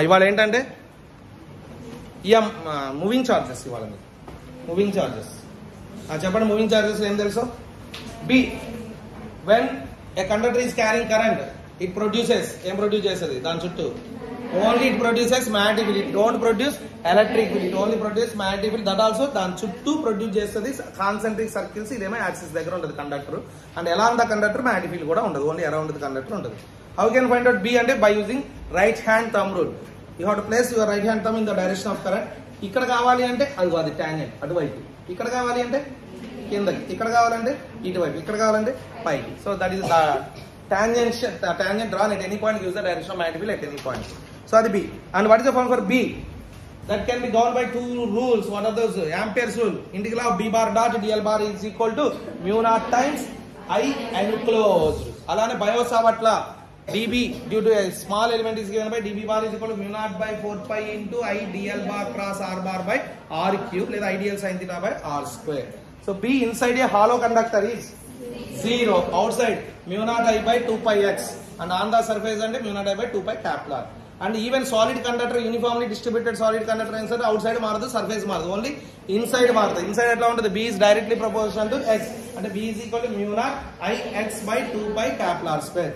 ఇవాళ ఏంటంటే moving charges. ఇవాళ మూవింగ్ చార్జెస్ చెప్పండి. మూవింగ్ చార్జెస్ ఏం తెలుసు? B, when a conductor is carrying current it produces, ఏం ప్రొడ్యూస్ చేస్తుంది దాని చుట్టూ? Only it produces magnetic field. It don't produce electric field, it only produce magnetic field. That also దాని చుట్టూ produce చేస్తుంది కాన్సెంట్రిక్ సర్కిల్స్. ఇదేమో యాక్సిస్ దగ్గర ఉంటుంది conductor, and along the conductor magnetic field కూడా ఉండదు, ఓన్లీ అరౌండ్ ద కండక్టర్ ఉంటుంది. How can find out B అంటే by using right hand thumb rule. You have to place your right hand thumb in the direction of current. ఇక్కడ కావాలి అంటే అది tangent అటువైపు, ఇక్కడ కావాలి అంటే కిందకి, ఇక్కడ కావాలంటే ఇటువైపు, ఇక్కడ కావాలంటే పైకి. So that is the tangent drawn at any point gives the direction of magnetic field at any point. So that is B. And what is the formula for B? That can be governed by two rules. What are those? Ampere's rule. Integral of B bar dot dl bar is equal to mu naught times I enclosed. Alane Biot-Savart law. dB due to a small element is given by dB bar is equal to mu naught by 4 pi into I dl bar cross r bar by r cube లేదా ideal sin theta by r square. So B inside a hollow conductor is 0, outside mu naught I by 2 pi x, and on the surface and mu naught I by 2 pi capital R. And even solid conductor, uniformly distributed solid conductor inside, outside maradu, surface maradu, only inside maradu. Inside etla untadi? B is directly proportional to x, and B is equal to mu naught I x by 2 pi capital R square.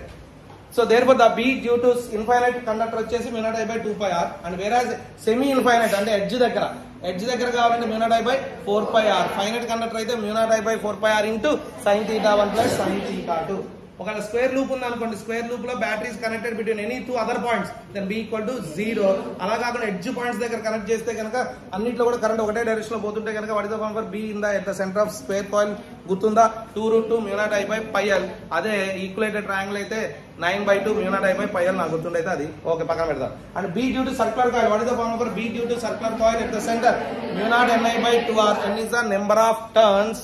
So therefore the B due to infinite conductor వచ్చేసి mu naught I by 2 pi R, and whereas semi infinite అంటే edge దగ్గర కావాలంటే mu naught I by 4 pi R. Finite conductor అయితే mu naught I by 4 pi R into sin theta 1 plus sin theta 2. ఒకవేళ square loop ఉంది అనుకోండి, square loop లో batteries connected between any two other points, then B equal to 0. అలా కాకుండా edge points దగ్గర connect చేస్తే కనుక అన్నింటిలో కూడా కరెంట్ ఒకటే డైరెక్షన్ లో పోతుంటే కనుక what is the formula for B in the at the centre of square coil? గుర్తుందా? 2√2 mu naught I by pi L. అదే ఈక్వలేటెడ్ ట్రయాంగిల్ అయితే 9/2 mu naught I by pi L. నాకు గుర్తుండైతే అది ఓకే, పక్కన పెడదాం. And B due to circular coil, what is the formula for B due to circular coil at the centre? mu naught Ni by 2R. N is the number of turns.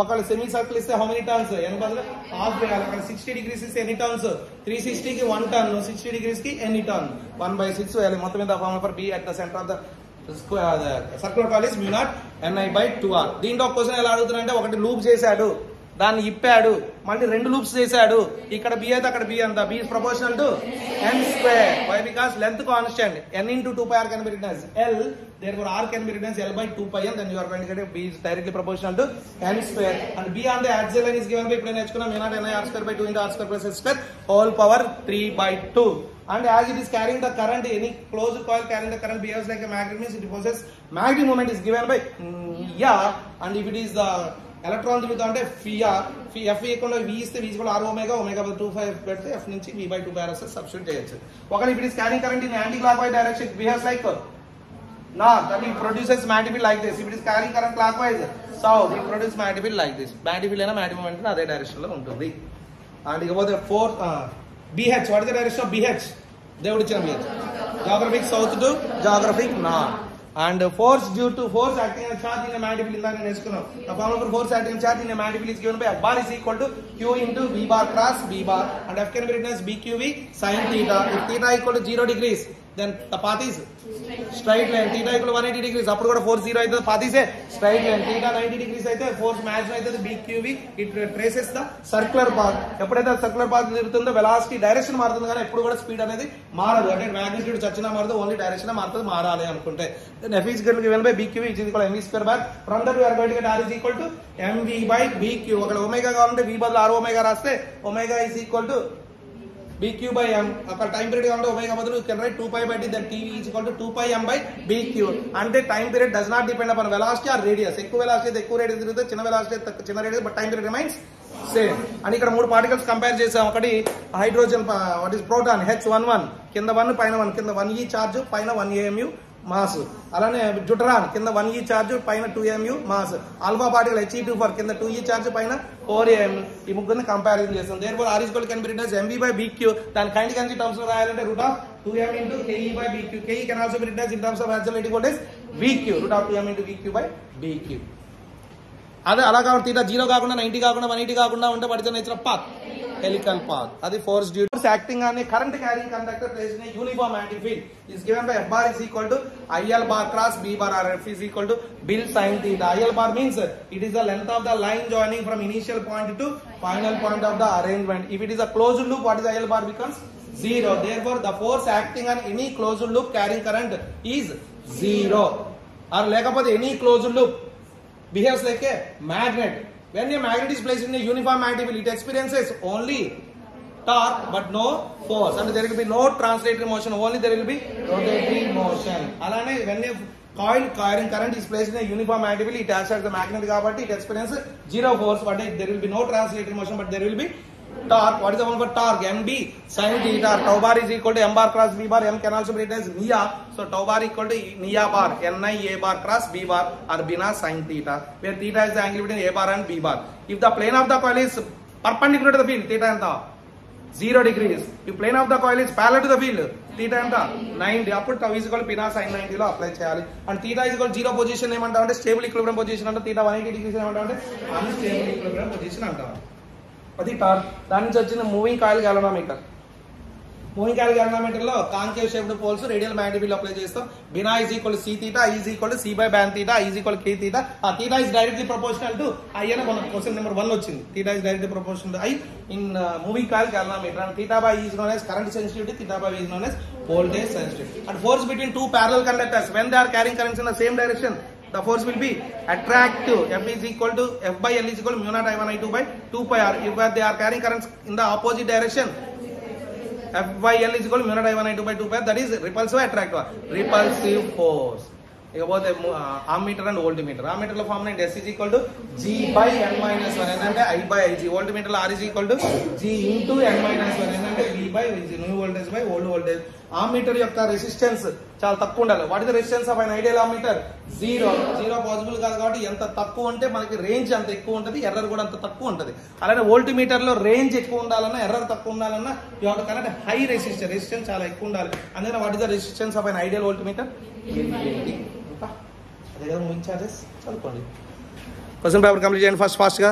ఒకవేళ semi circle ఇస్తే how many turns? n బదులు half వేయాలి. అక్కడ 60 degrees ఇస్తే ఎన్ని turns? 360 కి 1 turn, 60 degrees కి ఎన్ని టర్న్? 1/6 వేయాలి. మొత్తం మీద formula for B at the centre of the circular coil is mu naught Ni by 2R. దీంట్లో ఒక క్వశ్చన్ ఎలా అడుగుతున్నారంటే, ఒకటి లూప్ చేశాడు, దాన్ని ఇప్పాడు, మళ్ళీ 2 లూప్స్ చేశాడు. ఇక్కడ B అయితే అక్కడ B అంత. B is proportional to n square. Why? Because length constant. N into 2 pi R can be written as L. Therefore R can be written as L by 2 pi L. Then you are going to get B is directly proportional to n square. And B on the axial line is given by ఇప్పుడు నేర్చుకున్నాం mu naught Ni R square by 2 into R square plus S square whole power 3/2. And as it is carrying the current, any closed coil carrying the current behaves like a magnet, means it possesses magnetic moment is given by and if it is the electron తిరుగుతా అంటే F equal V ఇస్తే V equal R omega 2.5 పెడితే F నుంచి V by 2 pi substitute చేయొచ్చు. ఒకవేళ if it is carrying current in anti clockwise direction, it behaves like north, that it produces magnetic field like this. If it is carrying current clockwise south, it produces magnetic field like this. Magnetic field అయినా magnetic moment అదే direction లో ఉంటుంది. And ఇకపోతే fourth BH, what is the direction of BH? దేవుడు ఇచ్చిన BH, geographic south to geographic north. And force due to force acting on charge in a magnetic field ఇందాక నేర్చుకున్నాం. The formula for force acting on charge in a magnetic field is given by F bar is equal to Q into V bar cross B bar, and F can be written as BQV sin theta. If theta equal to 0 degrees, then the path is straight line. Theta equal to 180 degrees, అప్పుడు కూడా force 0 అయితే path is a straight line. Theta 90 degrees అయితే force match అయితే BQV, it traces the circular path. ఎప్పుడైతే circular path తిరుగుతుందో velocity direction మారుతుంది, కానీ ఎప్పుడు కూడా స్పీడ్ అనేది మారదు. అంటే మాగ్నిట్యూడ్ చచ్చినా మారదు, ఓన్లీ డైరెక్షన్ మారుతుంది. మారాలి అనుకుంటే then F is given by BQV, which is equal to mv square bar. From that we are going to get R is equal to mv by BQ. ఒకవేళ omega కావాలంటే V బదులు R omega రాస్తే omega is equal to BQ by M. అక్కడ time period కావాలంటే omega బదులు you can write 2 pi by t, then T is equal to 2 pi M by BQ. అంటే time period does not depend upon velocity or radius. ఎక్కువ velocity అయితే ఎక్కువ radius తిరుగుతుంది, చిన్న velocity అయితే చిన్న radius, but time period remains same. అని ఇక్కడ 3 పార్టికల్స్ కంపేర్ చేసాం. ఒకటి hydrogen, what is proton H11, కింద 1 పైన 1, కింద 1e చార్జ్ పైన 1 AMU మాస్. అలానే డ్యూటరాన్ కింద 1e చార్జ్ పైన 2 AMU mass. Alpha particle He24 కింద 2e చార్జ్ పైన 4 AMU. ఈ ముగ్గురిని కంపారిజన్ చేస్తాం. Therefore R equal can be written as mv by BQ. దాని కైనెటిక్ ఎనర్జీ టర్మ్స్ లో రాయాలంటే √2m into Ke by BQ. Ke can also be written as in terms of absolute voltage VQ, √2m into VQ by BQ. అదే అలా కాకుండా theta 0 కాకుండా 90 కాకుండా 180 కాకుండా ఉంటే what is the nature of path? helical path. That is force due to acting on a current carrying conductor placed in a uniform magnetic field is given by F bar is equal to IL bar cross B bar, or F is equal to Bill sin theta. IL bar means it is the length of the line joining from initial point to final point of the arrangement. If it is a closed loop, what is IL bar becomes 0. Therefore, the force acting on any closed loop carrying current is 0. Or లేకపోతే any closed loop behaves like a magnet. When a magnet is placed in a uniform magnetic field, it experiences only torque but no force, and there will be no translatory motion, only there will be rotatory motion. Alane when a coil carrying current is placed in a uniform magnetic field, it acts as the magnet kabatti it experiences zero force, but there will be no translatory motion, but there will be torque. What is the one for torque? Mb sin theta. Tau bar is equal to m bar cross b bar. M can also be written as nia, so tau bar equal to nia bar, ni a bar cross b bar, or bina sin theta, where theta is the angle between a bar and b bar. If the plane of the coil is perpendicular to the field, theta enta 0 degrees. If plane of the coil is parallel to the field, theta enta 90. Appudu tau is equal to bina sin 90 lo apply cheyali. And theta is equal to 0 position emantam ante stable equilibrium position ante, theta 180 degrees emantam ante unstable equilibrium position antam. అది torque. దాని నుంచి వచ్చిన moving coil galvanometer. Moving coil galvanometer లో concave shaped poles radial magnetic field apply చేస్తాం. బినా is equal to C theta, is equal to C by ban theta, is equal K theta. ఆ theta is directly proportional to I అని మన question number 1 వచ్చింది. Theta is directly proportional to I in moving coil galvanometer. And theta by is known as current sensitivity, theta by is known as voltage sensitivity. And force between two parallel conductors when they are carrying currents in the same direction, the force will be attractive. F is equal to F by L is equal to mu naught I1 I2 by 2 pi r. If they are carrying currents in the opposite direction, F by L is equal to mu naught I1 I2 by 2 pi r. That is repulsive, attractive. Repulsive force. ఇకపోతే ammeter and voltmeter. Ammeter లో formula S is equal to G by n minus 1 ఏంటంటే I by Ig. Voltmeter లో R is equal to G into n minus 1 ఏంటంటే V by Vg. New voltage by old voltage. Ammeter యొక్క resistance చాలా తక్కువ ఉండాలి. What is the resistance of an ideal ammeter? 0. 0 possible కాదు కాబట్టి ఎంత తక్కువ ఉంటే మనకి రేంజ్ అంత ఎక్కువ ఉంటుంది, ఎర్రర్ కూడా అంత తక్కువ ఉంటుంది. అలానే వోల్టీమీటర్ లో రేంజ్ ఎక్కువ ఉండాలన్నా, ఎర్రర్ తక్కువ ఉండాలన్నా you have to connect high resistance. Resistance చాలా ఎక్కువ ఉండాలి. అందుకని what is the resistance of an ideal voltmeter? అదే కదా మూవింగ్ చార్జెస్. చదువుకోండి. క్వశ్చన్ పేపర్ కంప్లీట్ చేయండి ఫాస్ట్ గా.